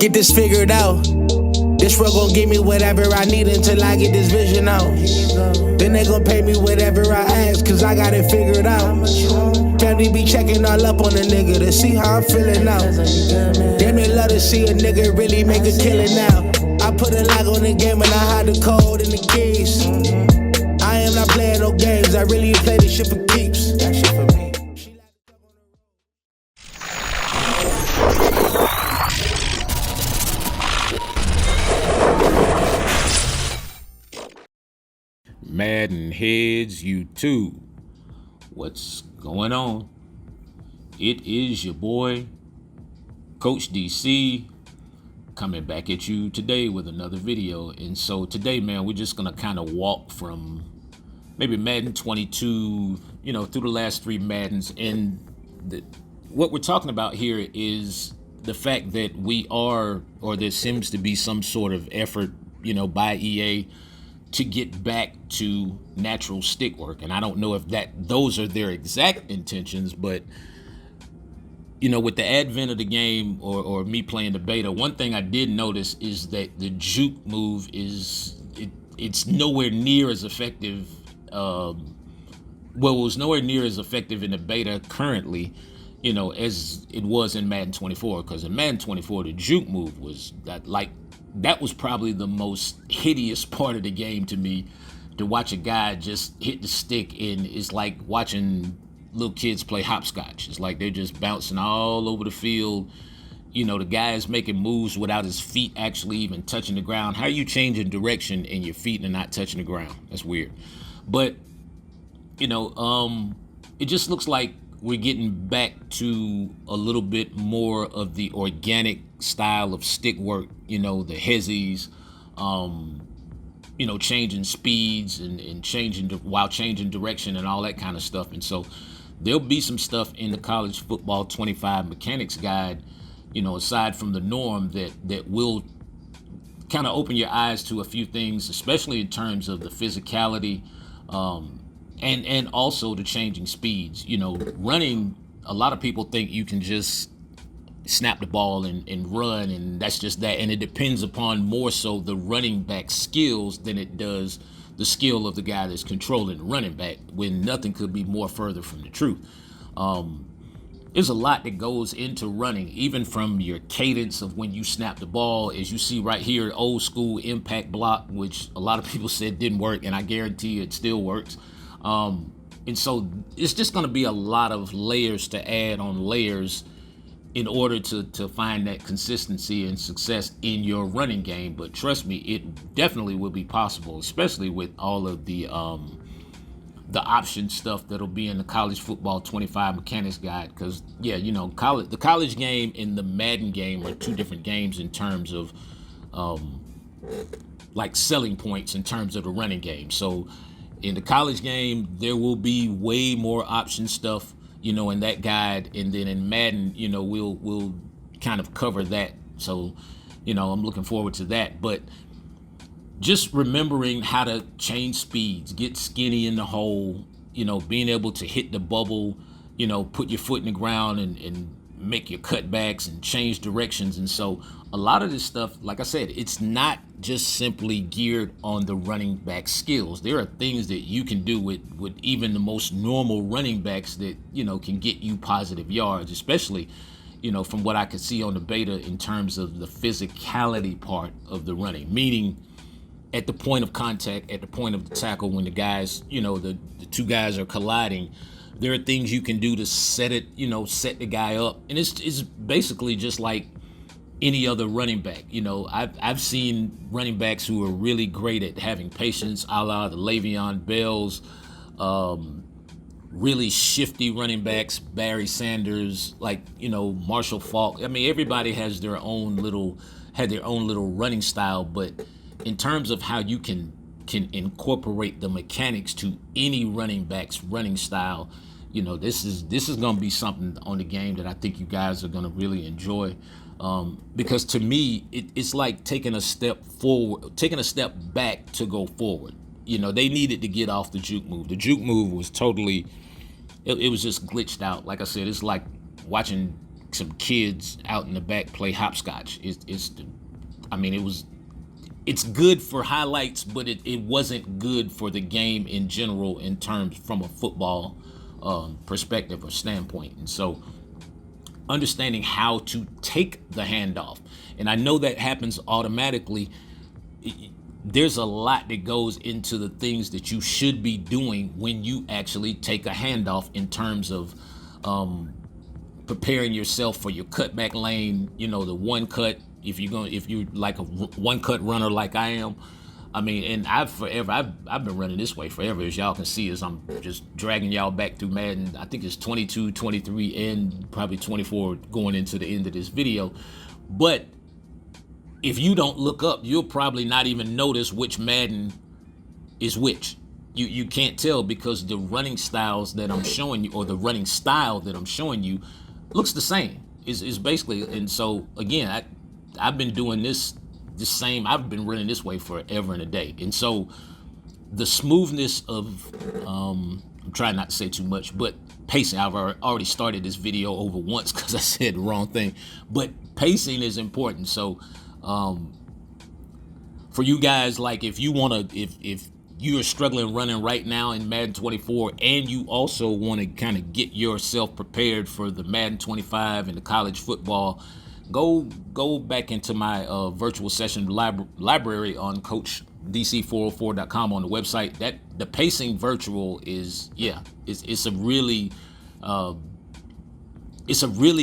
get this figured out. This world gon' give me whatever I need until I get this vision out. Then they gon' pay me whatever I ask, cause I got it figured out. Family be checking all up on a nigga to see how I'm feeling now. Damn, they love to see a nigga really make a killing now. I put a lock on the game and I hide the code and the keys. I am not playing no games, I really play this shit for keeps. That shit for me. MaddenHeadz YouTube. What's going on? It is your boy, Coach DC, coming back at you today with another video. And so today, man, we're just gonna kind of walk from maybe Madden 22, through the last 3 Maddens. And what we're talking about here is the fact that there seems to be some sort of effort, by EA to get back to natural stick work. And I don't know if those are their exact intentions, but with the advent of the game or me playing the beta, one thing I did notice is that the juke move it's nowhere near as effective. It was nowhere near as effective in the beta currently, as it was in Madden 24. Because in Madden 24, the juke move was that was probably the most hideous part of the game to me, to watch a guy just hit the stick, and it's like watching little kids play hopscotch. It's like they're just bouncing all over the field. The guy is making moves without his feet actually even touching the ground. How are you changing direction and your feet are not touching the ground? That's weird. But, it just looks like we're getting back to a little bit more of the organic style of stick work, the hezzies, changing speeds and changing direction and all that kind of stuff. And so there'll be some stuff in the College Football 25 Mechanics Guide, aside from the norm, that will kind of open your eyes to a few things, especially in terms of the physicality, and also the changing speeds. Running, a lot of people think you can just snap the ball and run, and that's just that. And it depends upon more so the running back skills than it does the skill of the guy that's controlling the running back, when nothing could be more further from the truth. There's a lot that goes into running, even from your cadence of when you snap the ball, as you see right here, old school impact block, which a lot of people said didn't work, and I guarantee it still works. And so it's just going to be a lot of layers to add on layers in order to find that consistency and success in your running game. But trust me, it definitely will be possible, especially with all of the option stuff that'll be in the College Football 25 Mechanics Guide. Because the college game and the Madden game are 2 different games in terms of selling points in terms of the running game. So in the college game, there will be way more option stuff, in that guide, and then in Madden, we'll kind of cover that. So, I'm looking forward to that. But just remembering how to change speeds, get skinny in the hole, being able to hit the bubble, put your foot in the ground and make your cutbacks and change directions. And so a lot of this stuff, like I said, it's not just simply geared on the running back skills. There are things that you can do with even the most normal running backs that, can get you positive yards, especially, from what I could see on the beta in terms of the physicality part of the running, meaning at the point of contact, at the point of the tackle, when the guys, the 2 guys are colliding, there are things you can do to set the guy up. And it's basically just like any other running back. I've seen running backs who are really great at having patience, a la the Le'Veon Bells, really shifty running backs, Barry Sanders, Marshall Faulk. I mean, everybody has their own little running style, but in terms of how you can incorporate the mechanics to any running back's running style, this is going to be something on the game that I think you guys are going to really enjoy. Because to me, it's like taking a step back to go forward. They needed to get off the juke move. The juke move was totally, it was just glitched out. Like I said, it's like watching some kids out in the back play hopscotch. It's good for highlights, but it wasn't good for the game in general in terms from a football perspective or standpoint. And so understanding how to take the handoff, and I know that happens automatically. There's a lot that goes into the things that you should be doing when you actually take a handoff in terms of preparing yourself for your cutback lane, the one cut. If you're like a one cut runner like I am, and I've been running this way forever, as y'all can see, as I'm just dragging y'all back through Madden. I think it's 22, 23, and probably 24 going into the end of this video. But if you don't look up, you'll probably not even notice which Madden is which. You can't tell because the running styles that I'm showing you, or the running style that I'm showing you, looks the same. Is basically, and so again, I've been doing this same. I've been running this way forever and a day, and so the smoothness of I'm trying not to say too much, but pacing. I've already started this video over once because I said the wrong thing, but pacing is important. So for you guys, like if you want to, if you are struggling running right now in Madden 24, and you also want to kind of get yourself prepared for the Madden 25 and the college football, go back into my virtual session library on CoachDC404.com on the website. That the pacing virtual is it's a really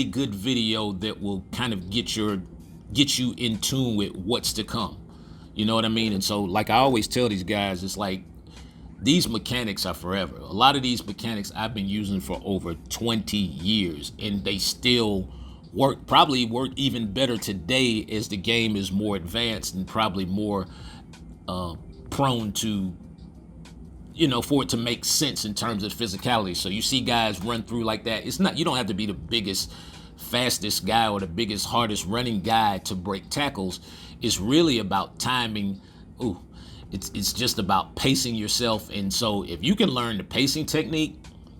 good video that will kind of get you in tune with what's to come. You know what I mean? And so, like I always tell these guys, it's like these mechanics are forever. A lot of these mechanics I've been using for over 20 years, and they still probably work even better today as the game is more advanced and probably more prone to, for it to make sense in terms of physicality. So you see guys run through like that. You don't have to be the biggest, fastest guy or the biggest, hardest running guy to break tackles. It's really about timing. It's just about pacing yourself. And so if you can learn the pacing technique,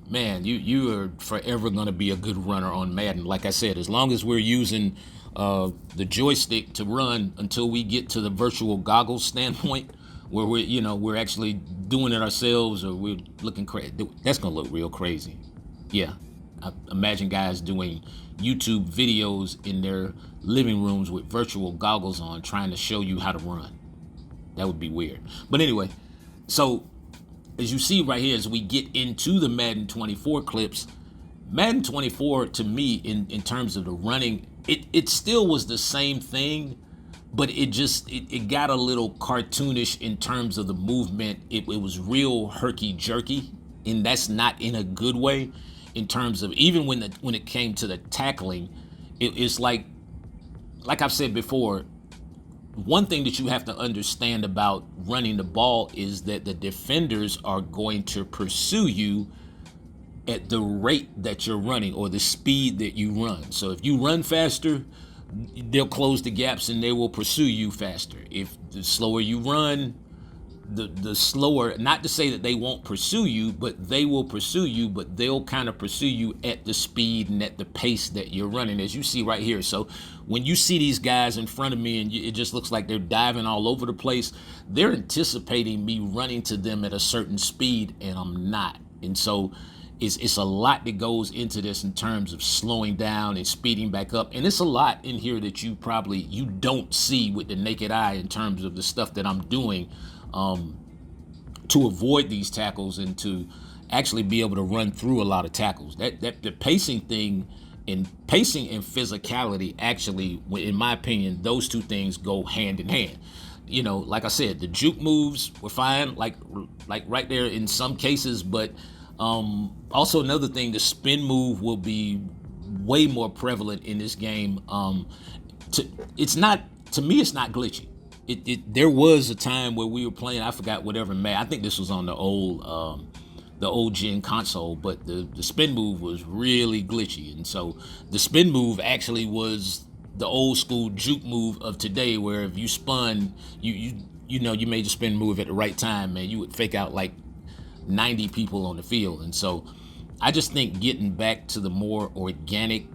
man, you are forever going to be a good runner on Madden. Like I said, as long as we're using the joystick to run until we get to the virtual goggles standpoint, where we're actually doing it ourselves, or we're looking crazy. That's going to look real crazy. Yeah, I imagine guys doing YouTube videos in their living rooms with virtual goggles on, trying to show you how to run. That would be weird. But anyway, so as you see right here, as we get into the Madden 24 clips, Madden 24 to me in terms of the running, it still was the same thing, but it got a little cartoonish in terms of the movement. It was real herky jerky, and that's not in a good way. In terms of even when it came to the tackling, it's like I've said before, one thing that you have to understand about running the ball is that the defenders are going to pursue you at the rate that you're running, or the speed that you run. So if you run faster, they'll close the gaps and they will pursue you faster. If the slower you run, the slower, not to say that they won't pursue you, but they will pursue you, but they'll kind of pursue you at the speed and at the pace that you're running, as you see right here. So when you see these guys in front of me and it just looks like they're diving all over the place, they're anticipating me running to them at a certain speed, and I'm not. And so it's a lot that goes into this in terms of slowing down and speeding back up. And it's a lot in here that you don't see with the naked eye in terms of the stuff that I'm doing to avoid these tackles and to actually be able to run through a lot of tackles. That the pacing thing, and pacing and physicality, actually, in my opinion, those two things go hand in hand. Like I said, the juke moves were fine, like right there in some cases, but also another thing, the spin move will be way more prevalent in this game. To me, it's not glitchy. There was a time where we were playing, I forgot whatever I think this was on the old gen console, but the spin move was really glitchy. And so the spin move actually was the old school juke move of today, where if you spun, you made your spin move at the right time, man, you would fake out like 90 people on the field. And so I just think getting back to the more organic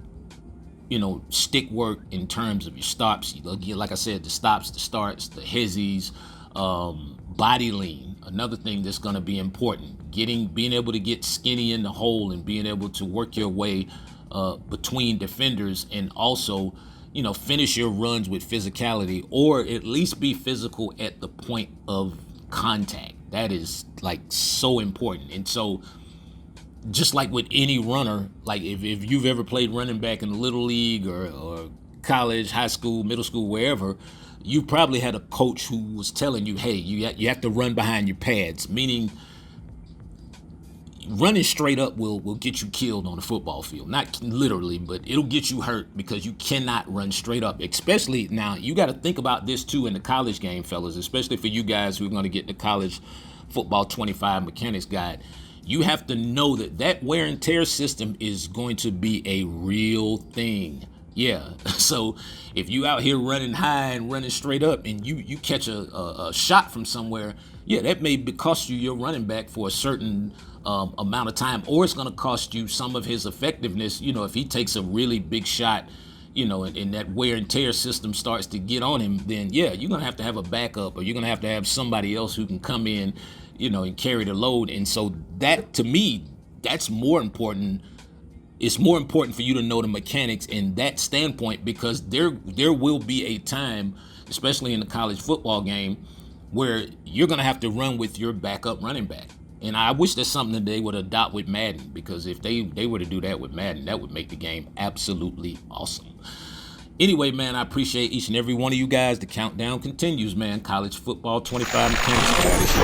stick work in terms of your stops. Like I said, the stops, the starts, the hezzies, body lean. Another thing that's going to be important, being able to get skinny in the hole and being able to work your way between defenders, and also, finish your runs with physicality, or at least be physical at the point of contact. That is like so important. And so, just like with any runner, like if you've ever played running back in the little league or college, high school, middle school, wherever, you probably had a coach who was telling you, hey, you have to run behind your pads, meaning running straight up will get you killed on the football field. Not literally, but it'll get you hurt because you cannot run straight up. Especially now, you got to think about this too in the college game, fellas, especially for you guys who are going to get the college football 25 mechanics guide. You have to know that wear and tear system is going to be a real thing. Yeah. So if you out here running high and running straight up and you catch a shot from somewhere, yeah, that may cost you your running back for a certain amount of time, or it's going to cost you some of his effectiveness. If he takes a really big shot, and that wear and tear system starts to get on him, then yeah, you're going to have a backup, or you're going to have somebody else who can come in, and carry the load. And so that, to me, that's more important. It's more important for you to know the mechanics in that standpoint, because there will be a time, especially in the college football game, where you're going to have to run with your backup running back. And I wish that's something that they would adopt with Madden, because if they were to do that with Madden, that would make the game absolutely awesome. Anyway, man, I appreciate each and every one of you guys. The countdown continues, man. College football 25 mechanics.